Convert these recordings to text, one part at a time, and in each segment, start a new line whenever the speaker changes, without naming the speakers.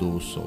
200,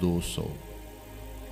200,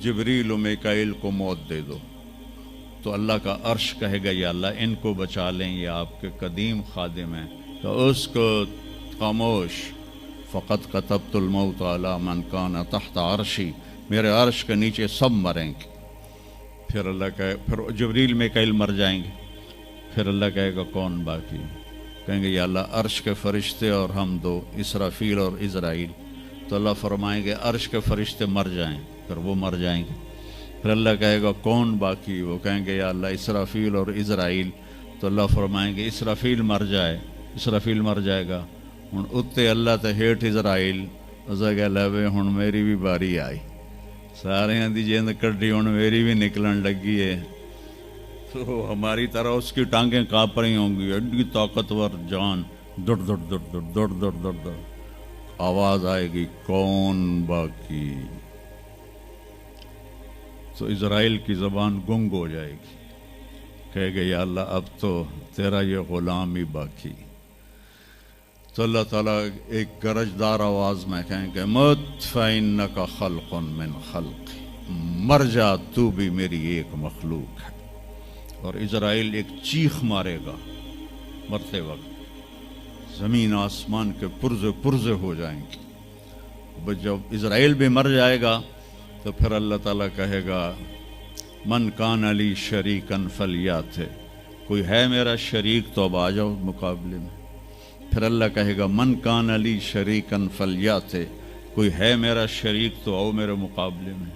جبریل و میکائیل کو موت دے دو، تو اللہ کا عرش کہے گا یا اللہ ان کو بچا لیں، یہ آپ کے قدیم خادم ہیں، تو اس کو خاموش، فقط کتبت الموت علی من کان تحت عرشی، میرے عرش کے نیچے سب مریں گے۔ پھر اللہ کہے، پھر جبریل میکائیل مر جائیں گے، پھر اللہ کہے گا کون باقی؟ کہیں گے یا اللہ عرش کے فرشتے اور ہم دو، اسرافیل اور عزرائیل۔ تو اللہ فرمائیں گے عرش کے فرشتے مر جائیں، پھر وہ مر جائیں گے۔ پھر اللہ کہے گا کون باقی؟ وہ کہیں گے یا اللہ اسرافیل اور عزرائیل۔ تو اللہ فرمائیں گے اسرافیل مر جائے، اسرافیل مر جائے گا، ہن اتنے اللہ تے ہیٹھ عزرائیل، اسے کہ لے ہن میری بھی باری آئی، سارے دی جیند کڈی ہن میری بھی نکلن لگی ہے۔ تو ہماری طرح اس کی ٹانگیں کانپ رہی ہوں گی، ایڈی طاقتور جان، دڑ دڑ دڑ دڑ دڑ دڑ دڑ دڑ، آواز آئے گی کون باقی؟ تو اسرائیل کی زبان گنگ ہو جائے گی، کہے گے یا اللہ اب تو تیرا یہ غلام ہی باقی۔ تو اللہ تعالیٰ ایک گرجدار آواز میں کہیں گے مت فإنک خلق من خلق، مر جا تو بھی میری ایک مخلوق ہے۔ اور اسرائیل ایک چیخ مارے گا مرتے وقت، زمین آسمان کے پرزے پرزے ہو جائیں گے۔ جب اسرائیل بھی مر جائے گا تو پھر اللہ تعالیٰ کہے گا من کان علی شریکن فلیات، کوئی ہے میرا شریک تو اب آ جاؤ مقابلے میں۔ پھر اللہ کہے گا من کان علی شریکن فلیات، کوئی ہے میرا شریک تو آؤ میرے مقابلے میں۔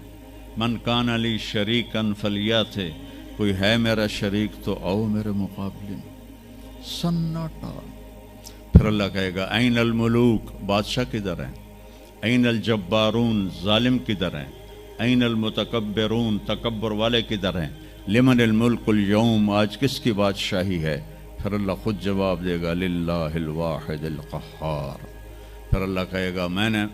من کان علی شریکن فلیات، کوئی ہے میرا شریک تو آؤ میرے مقابلے میں۔ سناٹا۔ پھر اللہ کہے گا این الملوک، بادشاہ کدھر ہیں؟ این الجبارون، ظالم کدھر ہیں؟ این المتکبرون، تکبر والے کدھر ہیں؟ لمن الملک اليوم، آج کس کی بادشاہی ہے؟ پھر اللہ خود جواب دے گا للہ الواحد القہار۔ پھر اللہ کہے گا میں نے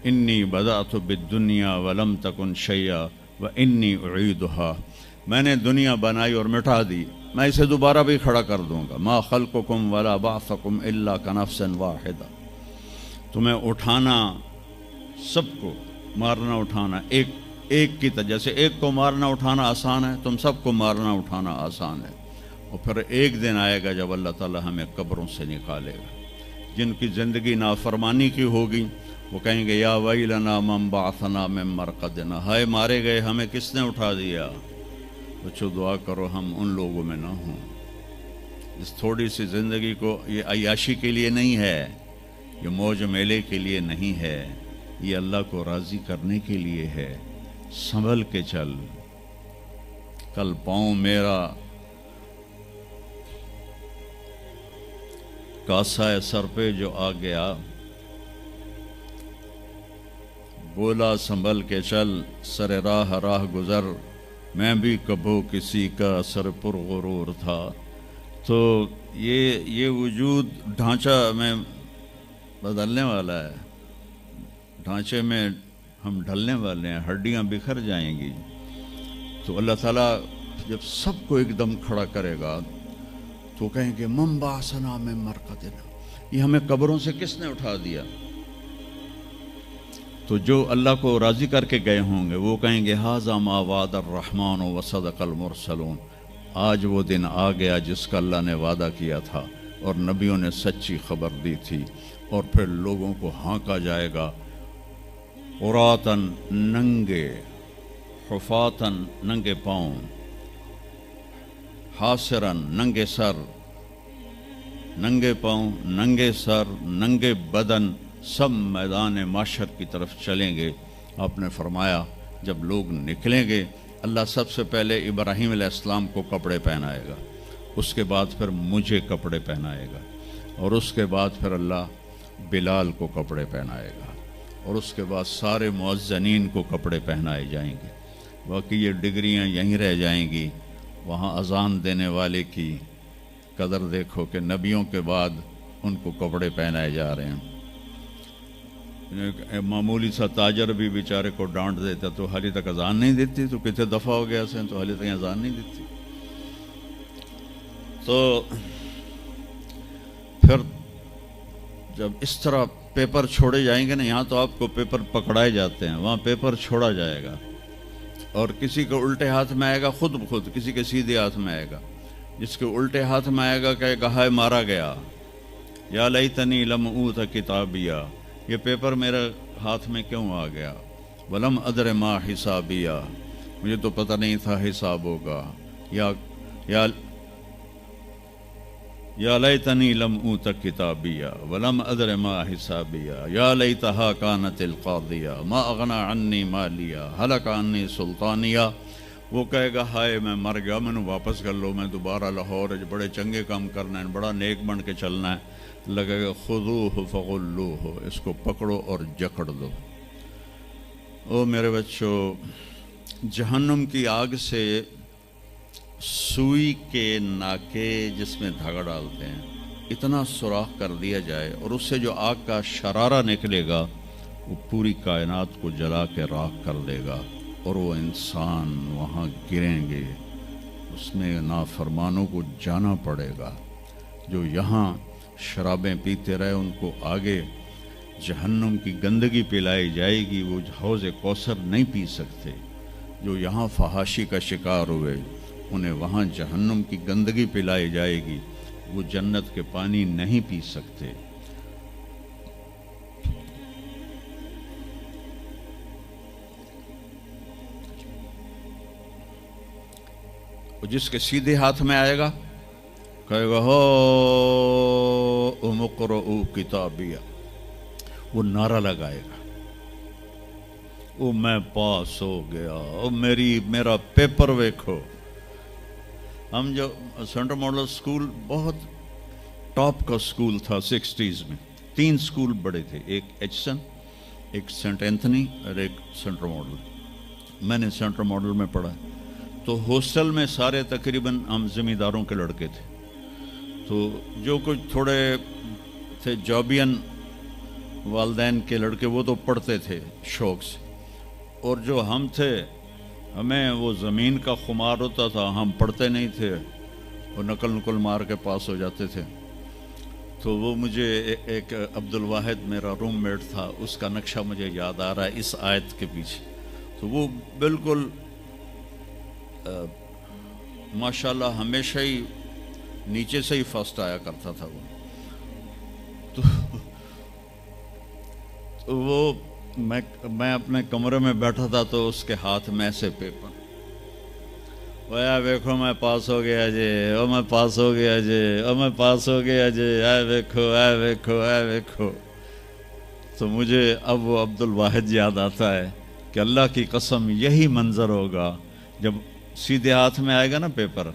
انی بدأت بالدنیا ولم تکن شیئا وانی اعیدها، میں نے دنیا بنائی اور مٹا دی، میں اسے دوبارہ بھی کھڑا کر دوں گا۔ ما خلقکم ولا بعثکم الا کنفس واحدہ، تمہیں اٹھانا، سب کو مارنا اٹھانا ایک کی طرح، جیسے ایک کو مارنا اٹھانا آسان ہے، تم سب کو مارنا اٹھانا آسان ہے۔ اور پھر ایک دن آئے گا جب اللہ تعالیٰ ہمیں قبروں سے نکالے گا۔ جن کی زندگی نافرمانی کی ہوگی وہ کہیں گے یا ویلنا من بعثنا من مرقدنا، ہائے مارے گئے ہمیں کس نے اٹھا دیا؟ بچو دعا کرو ہم ان لوگوں میں نہ ہوں۔ اس تھوڑی سی زندگی کو یہ عیاشی کے لیے نہیں ہے، یہ موج میلے کے لیے نہیں ہے، یہ اللہ کو راضی کرنے کے لیے ہے۔ سنبھل کے چل، کل پاؤں میرا کاسا سر پہ جو آ گیا، بولا سنبھل کے چل سر راہ راہ گزر، میں بھی کبھو کسی کا سر پر غرور تھا۔ تو یہ وجود ڈھانچہ میں بدلنے والا ہے، ڈھانچے میں ہم ڈھلنے والے ہیں، ہڈیاں بکھر جائیں گی۔ تو اللہ تعالیٰ جب سب کو ایک دم کھڑا کرے گا تو کہیں گے من بعثنا من مرقدنا، یہ ہمیں قبروں سے کس نے اٹھا دیا؟ تو جو اللہ کو راضی کر کے گئے ہوں گے وہ کہیں گے ھذا ما وعد الرحمن وصدق المرسلون، آج وہ دن آ گیا جس کا اللہ نے وعدہ کیا تھا اور نبیوں نے سچی خبر دی تھی۔ اور پھر لوگوں کو ہانکا جائے گا عراۃً، ننگے، حفاتً، ننگے پاؤں، حاسراً، ننگے سر، ننگے پاؤں، ننگے سر، ننگے بدن، سب میدان معاشر کی طرف چلیں گے۔ آپ نے فرمایا جب لوگ نکلیں گے اللہ سب سے پہلے ابراہیم علیہ السلام کو کپڑے پہنائے گا، اس کے بعد پھر مجھے کپڑے پہنائے گا، اور اس کے بعد پھر اللہ بلال کو کپڑے پہنائے گا، اور اس کے بعد سارے مؤذنین کو کپڑے پہنائے جائیں گے۔ باقی یہ ڈگریاں یہیں رہ جائیں گی۔ وہاں اذان دینے والے کی قدر دیکھو کہ نبیوں کے بعد ان کو کپڑے پہنائے جا رہے ہیں۔ معمولی سا تاجر بھی بیچارے کو ڈانٹ دیتا تو حالی تک اذان نہیں دیتی، تو کتنے دفعہ ہو گیا سے تو حالی تک اذان نہیں دیتی۔ تو پھر جب اس طرح پیپر چھوڑے جائیں گے نا، یہاں تو آپ کو پیپر پکڑائے جاتے ہیں، وہاں پیپر چھوڑا جائے گا۔ اور کسی کے الٹے ہاتھ میں آئے گا خود بخود، کسی کے سیدھے ہاتھ میں آئے گا. جس کے الٹے ہاتھ میں آئے گا کہے گا ہائے مارا گیا، یا لیتنی لم اوت کتابیہ، یہ پیپر میرے ہاتھ میں کیوں آ گیا، ولم ادر ما حسابیہ، مجھے تو پتہ نہیں تھا حساب ہوگا، یا لیتنی لم اوت کتابیہ ولم ادر ما حسابیہ، یا لیتہا کانت القاضیہ ما اغنی عنی مالیہ ہلک عنی سلطانیہ. وہ کہے گا ہائے میں مر گیا، میں نے واپس کر لو، میں دوبارہ لاہور بڑے چنگے کام کرنا ہے، بڑا نیک بن کے چلنا ہے. لگے گا خذوہ فغلوہ، اس کو پکڑو اور جکڑ دو. او میرے بچوں، جہنم کی آگ سے سوئی کے ناکے جس میں دھاگا ڈالتے ہیں اتنا سوراخ کر دیا جائے اور اس سے جو آگ کا شرارہ نکلے گا وہ پوری کائنات کو جلا کے راکھ کر دے گا، اور وہ انسان وہاں گریں گے، اس میں نافرمانوں کو جانا پڑے گا. جو یہاں شرابیں پیتے رہے ان کو آگے جہنم کی گندگی پلائی جائے گی، وہ حوض کوثر نہیں پی سکتے. جو یہاں فحاشی کا شکار ہوئے انہیں وہاں جہنم کی گندگی پلائی جائے گی، وہ جنت کے پانی نہیں پی سکتے. جس کے سیدھے ہاتھ میں آئے گا کہے گا ہو اقرؤ کتابیہ، وہ نعرہ لگائے گا، او میں پاس ہو گیا، او میرا پیپر ویکھو. ہم جو سینٹرل ماڈل سکول بہت ٹاپ کا سکول تھا 60s میں، 3 سکول بڑے تھے، ایک ایچسن، ایک سینٹ اینتھنی اور ایک سینٹرل ماڈل. میں نے سینٹرل ماڈل میں پڑھا، تو ہاسٹل میں سارے تقریباً ہم زمینداروں کے لڑکے تھے. تو جو کچھ تھوڑے تھے جابین والدین کے لڑکے وہ تو پڑھتے تھے شوق سے، اور جو ہم تھے ہمیں وہ زمین کا خمار ہوتا تھا، ہم پڑھتے نہیں تھے، وہ نقل مار کے پاس ہو جاتے تھے. تو وہ مجھے ایک عبد الواحد میرا روم میٹ تھا، اس کا نقشہ مجھے یاد آ رہا ہے اس آیت کے پیچھے. تو وہ بالکل ماشاءاللہ ہمیشہ ہی نیچے سے ہی فرسٹ آیا کرتا تھا. تو وہ میں اپنے کمرے میں بیٹھا تھا تو اس کے ہاتھ میں سے پیپر، ویکھو میں پاس ہو گیا جی، او میں پاس ہو گیا جی، او میں پاس ہو گیا جی، اے ویکھو اے ویکھو اے ویکھو. تو مجھے اب وہ عبد الواحد یاد آتا ہے کہ اللہ کی قسم یہی منظر ہوگا جب سیدھے ہاتھ میں آئے گا نا پیپر،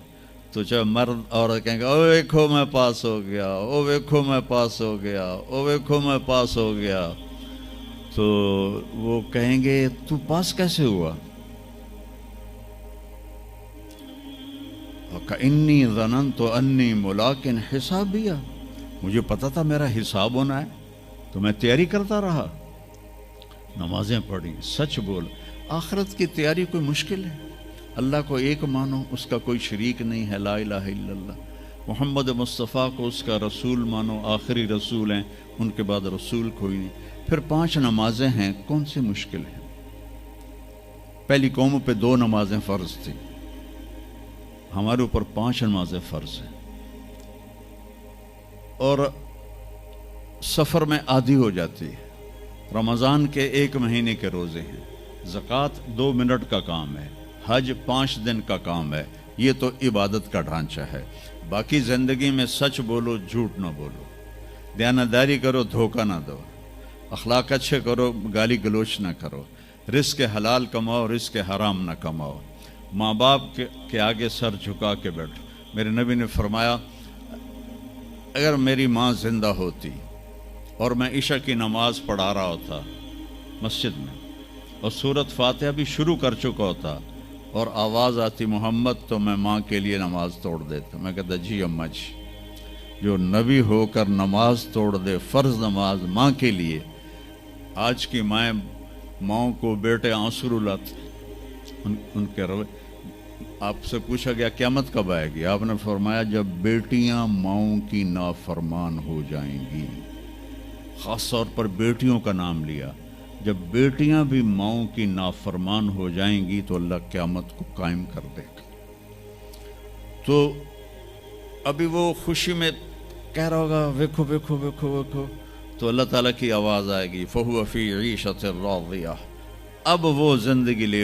تو چاہے مرد عورت کہیں گے او ویکھو میں پاس ہو گیا، او ویکھو میں پاس ہو گیا، او ویکھو میں پاس ہو گیا. تو وہ کہیں گے تو پاس کیسے ہوا؟ وَكَإِنِّي ظَنَنْتُ أَنِّي مُلَاقٍ حِسَابِيَّ، مجھے پتا تھا میرا حساب ہونا ہے تو میں تیاری کرتا رہا، نمازیں پڑھی، سچ بول. آخرت کی تیاری کوئی مشکل ہے؟ اللہ کو ایک مانو، اس کا کوئی شریک نہیں ہے، لا الہ الا اللہ. محمد مصطفیٰ کو اس کا رسول مانو، آخری رسول ہیں، ان کے بعد رسول کوئی نہیں. پھر 5 نمازیں ہیں، کون سی مشکل ہیں؟ پہلی قوموں پہ 2 نمازیں فرض تھی، ہمارے اوپر 5 نمازیں فرض ہیں. اور سفر میں عادی ہو جاتی ہے. رمضان کے 1 مہینے کے روزے ہیں، زکوٰۃ 2 منٹ کا کام ہے، حج 5 دن کا کام ہے. یہ تو عبادت کا ڈھانچہ ہے. باقی زندگی میں سچ بولو، جھوٹ نہ بولو، دیانتداری کرو، دھوکہ نہ دو، اخلاق اچھے کرو، گالی گلوچ نہ کرو، رزق حلال کماؤ، رزق حرام نہ کماؤ، ماں باپ کے آگے سر جھکا کے بیٹھو. میرے نبی نے فرمایا اگر میری ماں زندہ ہوتی اور میں عشاء کی نماز پڑھا رہا ہوتا مسجد میں اور سورۃ فاتحہ بھی شروع کر چکا ہوتا اور آواز آتی محمد، تو میں ماں کے لیے نماز توڑ دیتا. میں کہتا جی اماں جی، جو نبی ہو کر نماز توڑ دے، فرض نماز ماں کے لیے. آج کی ماؤں کو بیٹے آنسو رلاتے ان کے روے. آپ سے پوچھا گیا قیامت کب آئے گی؟ آپ نے فرمایا جب بیٹیاں ماؤں کی نافرمان ہو جائیں گی. خاص طور پر بیٹیوں کا نام لیا. جب بیٹیاں بھی ماؤں کی نافرمان ہو جائیں گی تو اللہ قیامت کو قائم کر دے گا۔ تو ابھی وہ خوشی میں کہہ رہا ہوگا ویکھو ویکھو ویکھو ویکھو، تو اللہ تعالیٰ کی آواز آئے گی فَهُوَ فِي عِيشَةٍ رَاضِيَةٍ، اب وہ زندگی لے